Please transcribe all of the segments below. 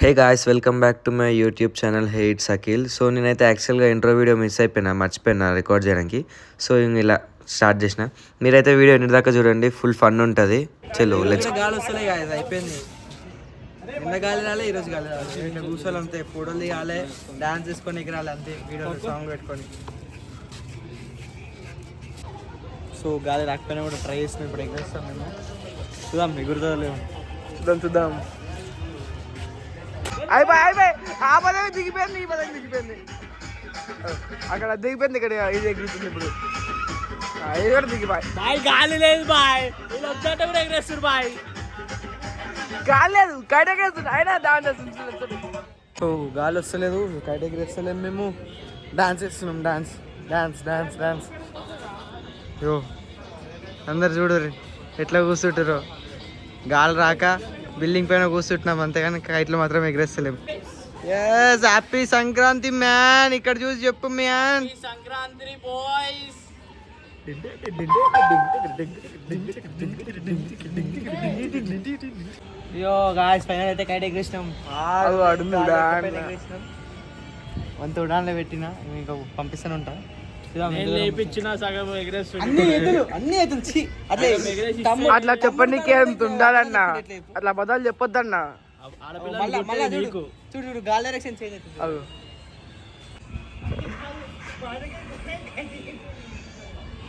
Hey guys, welcome back to my YouTube channel. Hey it's Akhil. So నేనైతే యాక్చువల్గా intro video miss అయిపోయినా, మర్చిపోయినా record చేయడానికి. సో ఇలా స్టార్ట్ చేసిన. మీరైతే వీడియో ఎన్ని దాకా చూడండి, ఫుల్ ఫన్ ఉంటుంది. చలో లెట్స్. గాలి వస్తలే కాదు, అయిపోయింది. నిన్న గాలి రాలే, ఈరోజు గాలి రాలే. ఇంకా కూర్చోవాలి అంతే, ఫోటోలు తీయాలి, డాన్స్ చేసుకొని ఎగిరాలి అంతే, వీడియోలో సాంగ్ పెట్టుకొని. సో గాలి రాకపోయినా కూడా ట్రై చేస్తున్నాం, ఇప్పుడు ఎగిరేస్తాం మేము. చూద్దాం ఎగురుతుందో చూద్దాం. అయిపోయి ఆ పదవి దిగిపోయింది, ఈ పదవి దిగిపోయింది. అక్కడ దిగిపోయింది, ఇక్కడ ఇది ఎగురుతుంది ఇప్పుడు. ఇది కూడా దిగిపోయి గాలి లేదు బాయ్, కూడా ఎగరేస్తారు బాయ్. గాలి లేదు, కైట్ ఎగరేస్తుంది అయినా డాన్స్ చేస్తుంది. సో గాలి వస్తలేదు, కైట్ ఎగరేస్తలేము మేము. డాన్స్ చేస్తున్నాం, డాన్స్ డాన్స్ డాన్స్ డాన్స్. యో అందరు చూడరు ఎట్లా కూర్చుంటారో. గాలి రాక బిల్డింగ్ పైన కూర్చుంటున్నాం అంతేగాని కైట్లు మాత్రం ఎగరేస్తలేము. Yes, happy Sankranti man. ఇక్కడ చూసి చెప్పు మ్యాన్. సంక్రాంతి బాయ్స్. అయ్యో గాయ్స్, ఫైనల్ అయితే కైట్ ఎగరేసినాం. వంత ఉడాన్లో పెట్టినా, ఇంకా పంపిస్తూనే ఉంటా. అట్లా చెప్పండి, ఉండాలన్న అట్లా బదాలు చెప్పొద్దన్న. చూడు గాలి డైరెక్షన్ చేంజ్ అవుతుంది.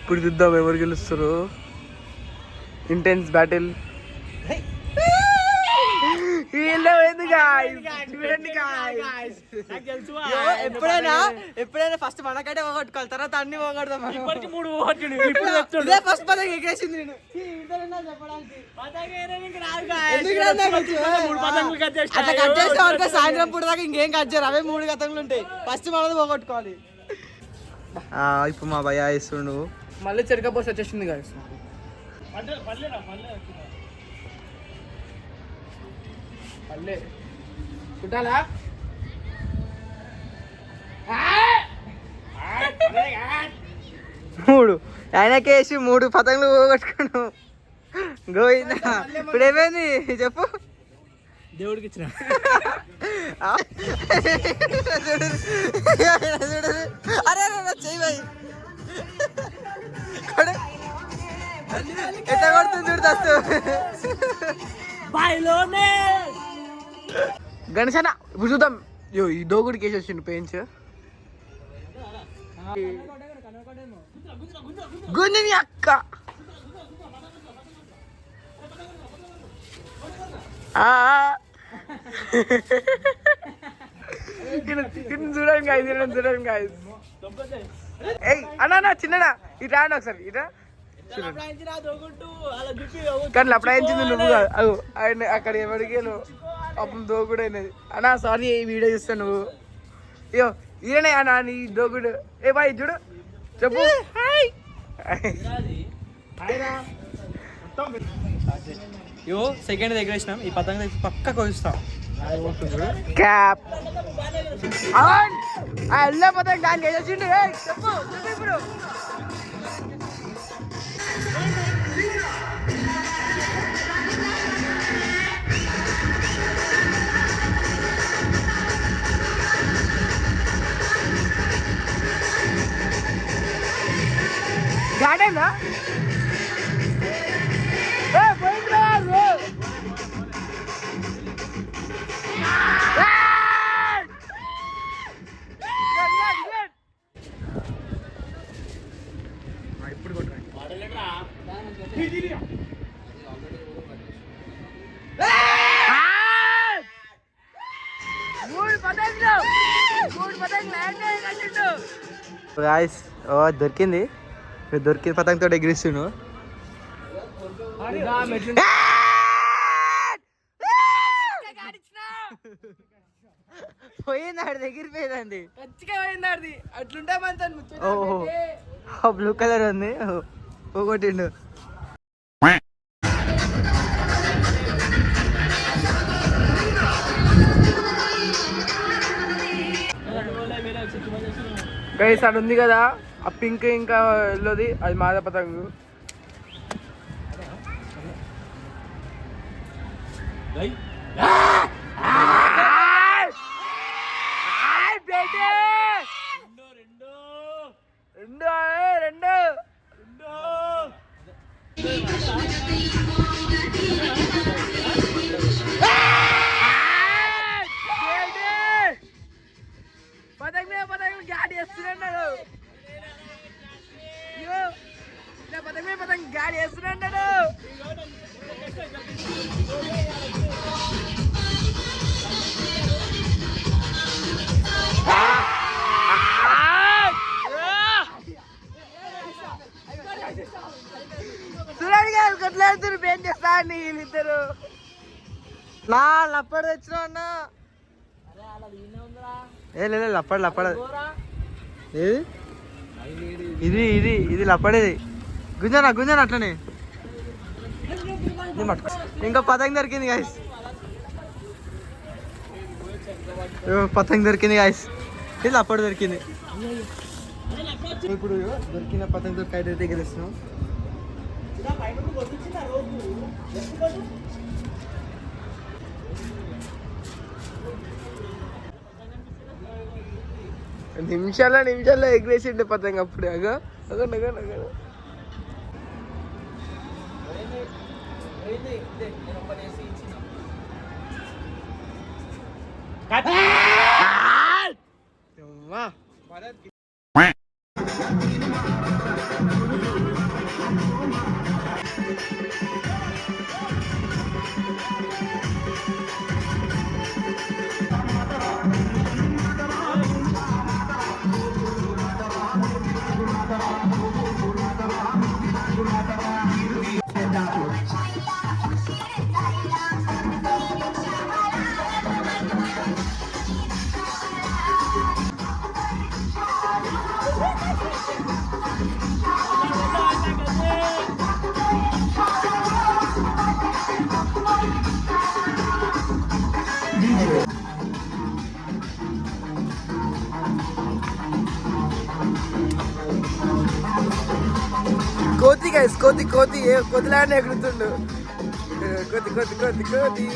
ఇప్పుడు చూద్దాం ఎవరు గెలుస్తారు. Intense battle. ఎప్పుడైనా ఫస్ట్ మనకంటే పోగొట్టుకోవాలి, తర్వాత అన్ని పోగొడతాం. ఫస్ట్ పదం ఎగరేసింది నేను. అట్లా కట్ చేసిన వరకు సాయంత్రం పూట దాకా ఇంకేం కట్ చేయరు, అవే 3 గతంలు ఉంటాయి. ఫస్ట్ మనది పోగొట్టుకోవాలి. ఇప్పుడు మా భయ ఇస్తుండు, మళ్ళీ చెరకపోసి వచ్చేసింది కదా. పల్లె కుట్టాలా? మూడు ఆయనకేసి 3 పతంగులు పోగొట్టుకున్నావు. గోవిందా, ఇప్పుడు ఏమైంది చెప్పు. దేవుడికి ఇచ్చిన అరే చెయ్యి బాయ్. ఎట్లా కొడుతుంది చూడు దస్తు. గణేశన్న ఇప్పుడు చూద్దాం. ఈ దోగుడికి వేసి వచ్చిండు పెయింట్స్. గుంజని అక్క చూడండి గాయస్, చూడండి గాయస్. అన్నా చిన్ననా ఇటు రాండి ఒకసారి, ఇటా కానీ అప్పుడైంది నువ్వు కాదు. ఆయన అక్కడ ఎవరికి అప్పుడు దోగుడు అయినది. అన్నా సారీ, ఈ వీడియో చూస్తా నువ్వు. అయ్యో ఈయనే అన్నా నీ దోగుడు. ఏ బాయ్ చూడు, చెప్పు. యో సెకండ్ దగ్గర వచ్చినాం, ఈ పతంగ పక్క కొలుస్తాం. క్యాప్ ఎల్ల పతంగ దానికి వేసిండు. చెప్పు ఇప్పుడు. గార్డెనా ఇప్పుడు కొట్టు. దొరికింది, దొరికింది పతంగతో ఎగిరిస్తును. పోయింది ఆడి ఎగిరిపోయిందండి, ఖచ్చితంగా పోయింది ఆడిది. అట్లుంటే మంచి. ఓహో బ్లూ కలర్ ఉంది, పోగొట్టిండు. గైస్ అది ఉంది కదా, ఆ పింక్ ఇంకా ఎల్లోది, అది మాద పతంగు. ఇద్దరు నా లప్పడు తెచ్చిన అన్న ఏ లేదు లప్పడు ఏది ఇది ఇది ఇది లప్పడేది గుంజన అట్లనే ఇంకా పతంగి దొరికింది గాయస్ పతంగి దొరికింది గాయస్ ఇది లప్పడు దొరికింది ఇప్పుడు దొరికిన పతంగి దొరికి అయితే దగ్గర ఇస్తున్నాం నిమిషాల్లో ఎగిరేసిండే పతంగి అప్పుడే అగో అగో అగో అగో కోతి గైస్ కోతి కోతిలానే ఎగురుతుండు కోతి